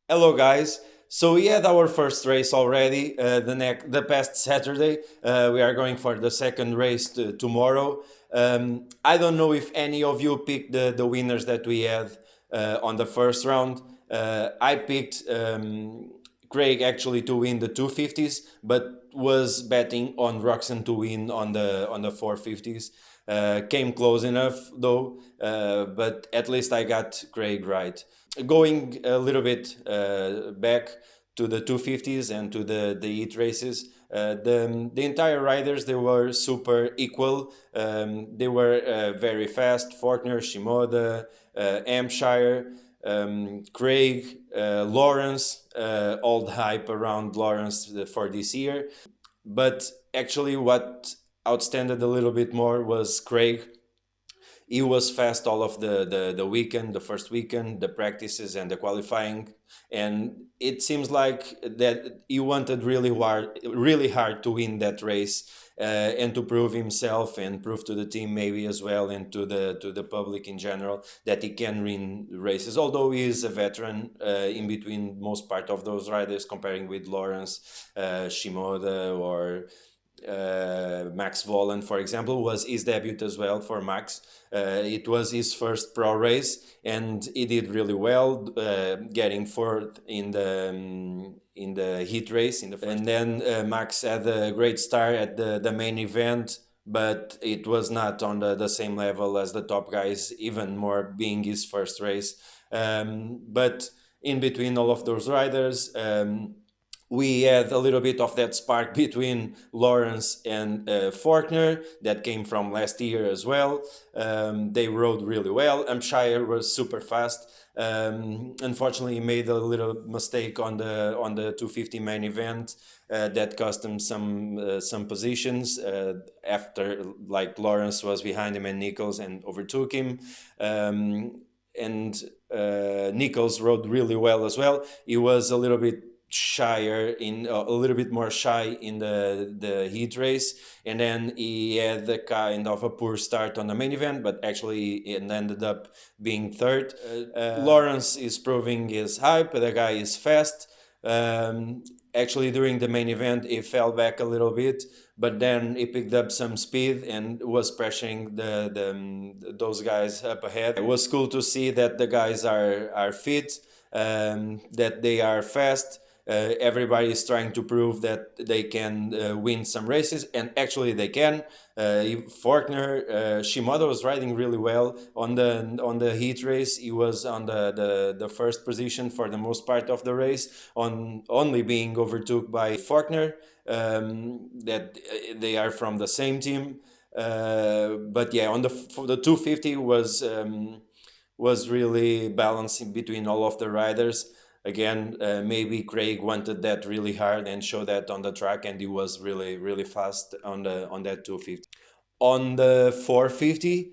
Hello, guys. So we had our first race already. The past Saturday, we are going for the second race tomorrow. I don't know if any of you picked the winners that we had on the first round. I picked Craig actually to win the 250s, but was betting on Roxon to win on the 450s. Came close enough though, but at least I got Craig right. Going a little bit back to the 250s and to the heat races, the entire riders, they were super equal. They were very fast. Fortner, Shimoda, Hampshire, Craig, Lawrence, all the hype around Lawrence for this year. But actually, what outstanded a little bit more was Craig. He was fast all of the weekend, the first weekend, the practices and the qualifying. And it seems like that he wanted really hard to win that race and to prove himself and prove to the team maybe as well and to the public in general that he can win races. Although he is a veteran in between most part of those riders, comparing with Lawrence, Shimoda, or Max Volan, for example, was his debut as well for Max. It was his first pro race, and he did really well, getting fourth in the heat race in the first. And then Max had a great start at the main event, but it was not on the same level as the top guys, even more being his first race. But in between all of those riders, we had a little bit of that spark between Lawrence and Fortner that came from last year as well. They rode really well. Hampshire was super fast. Unfortunately, he made a little mistake on the 250 main event that cost him some positions after, like, Lawrence was behind him and Nichols and overtook him. And Nichols rode really well as well. He was a little bit a little bit more shy in the heat race, and then he had a kind of a poor start on the main event, but actually it ended up being third. Lawrence is proving his hype. The guy is fast. Actually, during the main event, he fell back a little bit, but then he picked up some speed and was pressuring those guys up ahead. It was cool to see that the guys are fit, that they are fast. Everybody is trying to prove that they can win some races, and actually they can. Fortner, Shimoda was riding really well on the heat race. He was on the first position for the most part of the race, on only being overtook by Fortner. That they are from the same team. But yeah, on for the 250 was really balancing between all of the riders. Again, maybe Craig wanted that really hard and show that on the track, and he was really fast on that 250. On the 450,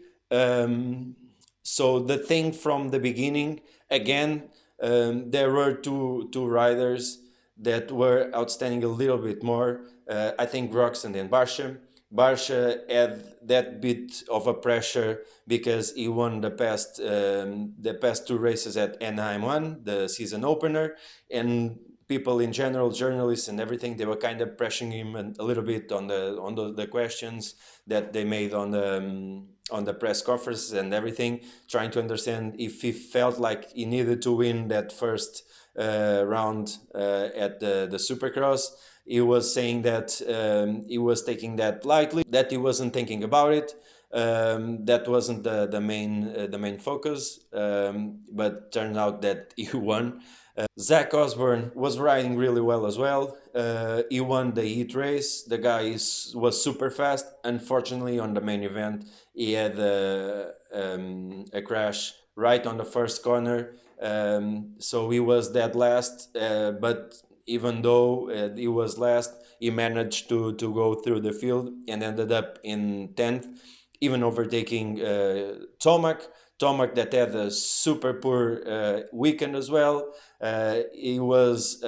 so the thing from the beginning, again, there were two riders that were outstanding a little bit more. I think Roxon and Barsha. Barsha had that bit of a pressure because he won the past two races at Anaheim 1, the season opener, and people in general, journalists and everything, they were kind of pressuring him a little bit on the questions that they made on the press conferences and everything, trying to understand if he felt like he needed to win that first round at the Supercross. He was saying that he was taking that lightly, that he wasn't thinking about it. That wasn't the main focus, but turned out that he won. Zach Osborne was riding really well as well. He won the heat race. The guy was super fast. Unfortunately, on the main event, he had a crash right on the first corner. So he was dead last. But even though he was last, he managed to go through the field and ended up in 10th, even overtaking Tomac. Tomac that had a super poor weekend as well. He was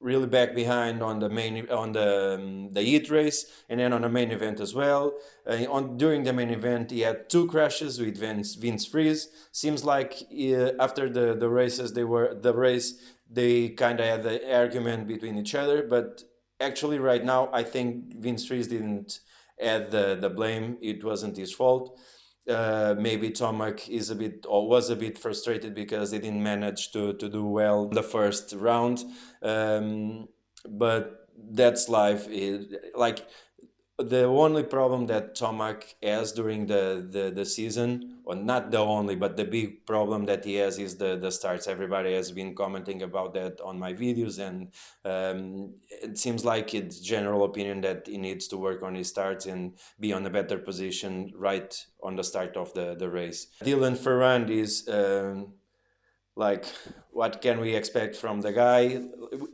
really back behind on the heat race, and then on the main event as well. On during the main event, he had two crashes with Vince Freeze. Seems like after the races, the race they kind of had the argument between each other, but actually right now I think Vince Freeze didn't add the blame. It wasn't his fault. Maybe Tomac is a bit or was a bit frustrated because they didn't manage to do well in the first round. But that's life. Like the only problem that Tomac has during the season, or not the only, but the big problem that he has is the starts. Everybody has been commenting about that on my videos, and it seems like it's general opinion that he needs to work on his starts and be on a better position right on the start of the race. Dylan Ferrand is like, what can we expect from the guy?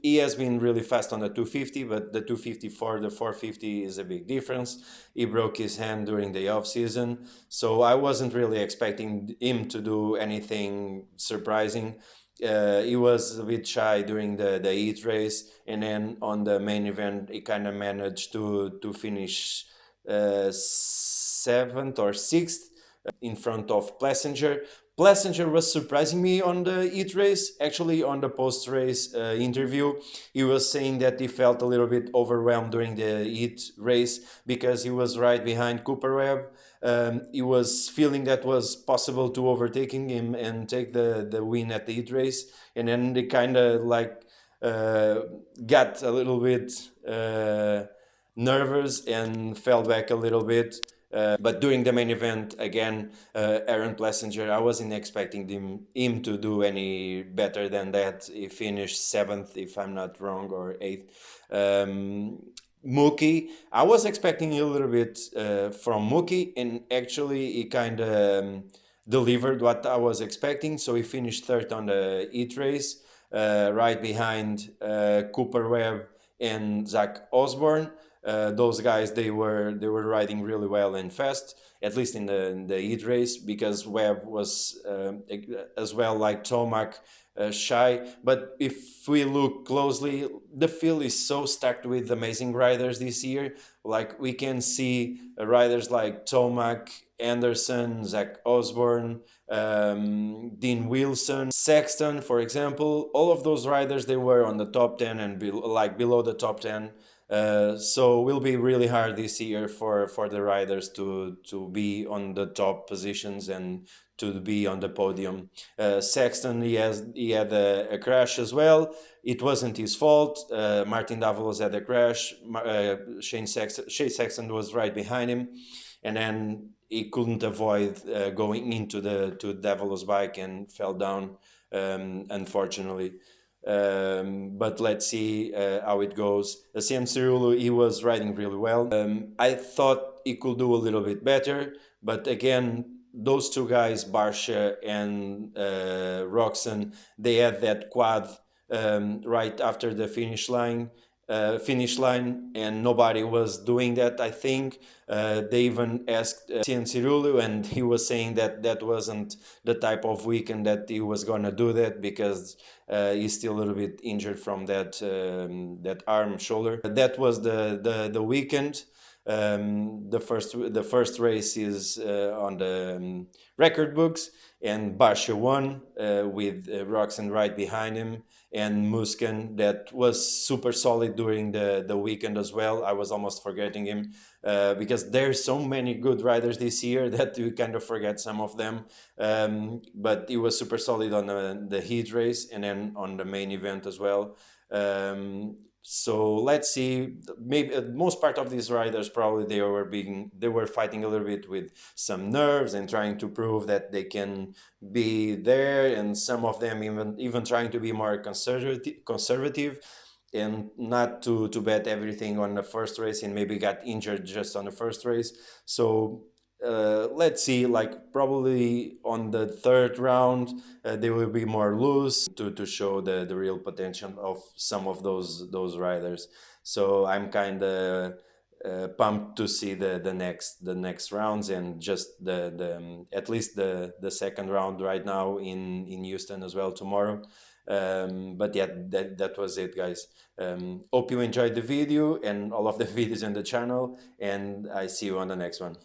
He has been really fast on the 250, but the 250 for the 450 is a big difference. He broke his hand during the off season, so I wasn't really expecting him to do anything surprising. He was a bit shy during the heat race, and then on the main event he kind of managed to finish seventh or sixth in front of Plessinger. Plessinger was surprising me on the heat race. Actually, on the post-race interview, he was saying that he felt a little bit overwhelmed during the heat race because he was right behind Cooper Webb. He was feeling that was possible to overtaking him and take the win at the heat race. And then they kind of like got a little bit nervous and fell back a little bit. But during the main event, again, Aaron Plessinger, I wasn't expecting him to do any better than that. He finished seventh, if I'm not wrong, or eighth. Mookie, I was expecting a little bit from Mookie, and actually he kind of delivered what I was expecting. So he finished third on the heat race, right behind Cooper Webb and Zach Osborne. Those guys they were riding really well and fast, at least in the heat race, because Webb was as well like Tomac shy. But if we look closely, the field is so stacked with amazing riders this year. Like we can see riders like Tomac, Anderson, Zach Osborne, Dean Wilson, Sexton, for example. All of those riders they were on the top 10 and below the top 10. So it will be really hard this year for the riders to be on the top positions and to be on the podium. Sexton, he had a crash as well. It wasn't his fault. Martin Davalos had a crash. Shane Sexton was right behind him, and then he couldn't avoid going into to Davalos' bike and fell down, unfortunately. But let's see how it goes. Sam Cirulu, he was riding really well. I thought he could do a little bit better, but again, those two guys, Barsha and Roxon, they had that quad right after the finish line, and nobody was doing that. I think they even asked Cian Cirulu, and he was saying that wasn't the type of weekend that he was gonna do that, because he's still a little bit injured from that arm shoulder. That was the weekend. The first race is on the record books, and Barsha won with Roxon right behind him, and Muskan that was super solid during the weekend as well. I was almost forgetting him because there's so many good riders this year that you kind of forget some of them. But he was super solid on the heat race and then on the main event as well. So let's see. Maybe most part of these riders probably they were fighting a little bit with some nerves and trying to prove that they can be there, and some of them even trying to be more conservative and not to bet everything on the first race and maybe got injured just on the first race. So let's see, like probably on the third round they will be more loose to show the real potential of some of those riders. So I'm kind of pumped to see the next rounds, and just the at least the second round right now in Houston as well tomorrow. But yeah, that was it, guys. Hope you enjoyed the video and all of the videos on the channel, and I see you on the next one.